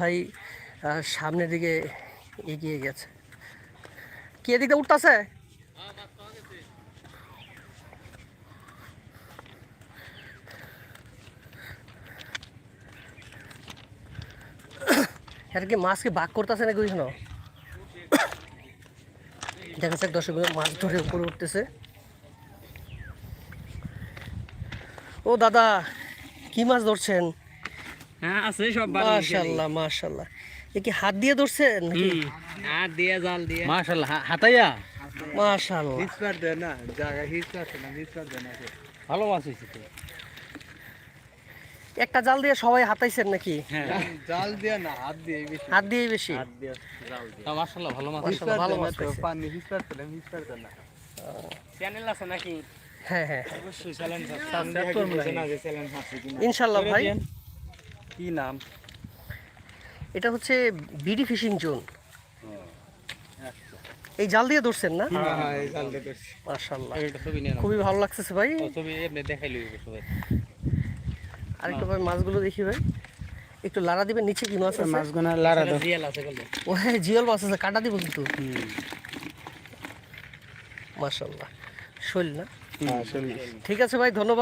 ভাই সামনের দিকে এগিয়ে গেছে। কি এদিকে উঠতেছে? এটা কি মাছ কি বাক করতেছে নাকি ওইখানে? দেখা যাক দর্শক মাছ ধরে উপরে উঠতেছে। ও দাদা, কি মাছ ধরছেন? হ্যাঁ আছে সব মাশাআল্লাহ মাশাআল্লাহ। এ কি হাত দিয়ে ধরছেন নাকি? হাত দিয়ে জাল দিয়ে মাশাআল্লাহ হাতাইয়া মাশাআল্লাহ। হিসপার দেয় না জায়গা হিসপার না হিসপার দেয় না ভালো মাছ হয়েছে তো। একটা জাল দিয়ে সবাই হাতাইছেন নাকি? হ্যাঁ জাল দিয়ে না হাত দিয়ে বেশি হাত দিয়েই বেশি। হাত দিয়ে জাল দিয়ে তা মাশাআল্লাহ ভালো মাছ মাশাআল্লাহ, ভালো মাছ তো পাইছে। পানি হিসপার দেয় না চ্যানেল আছে নাকি? হ্যাঁ হ্যাঁ অবশ্যই চ্যানেল সাবস্ক্রাইব করুন না যে চ্যানেল আছে কিনা। ইনশাআল্লাহ ভাই। কি নাম? এটা হচ্ছে বিডি ফিশিং জোন। এই জাল দিয়ে ধরছেন না? হ্যাঁ এই জাল দিয়ে ধরছি। মাশাআল্লাহ, একটা ছবি নিয়ে নাও। খুবই ভালো লাগতেছে ভাই। ছবি এমনি দেখাই লইব সবাই। আরেকটু ভাই মাছগুলো দেখি ভাই, একটু লাড়া দিবেন। নিচে কি মাছ আছে? মাছগুনা লারা দাও। রিয়েল আছে বলে। ও হ্যাঁ, জিওল মাছ আছে, কাটা দিব কিন্তু। মাশাআল্লাহ, শৈল না? হ্যাঁ চল। ঠিক আছে ভাই, ধন্যবাদ।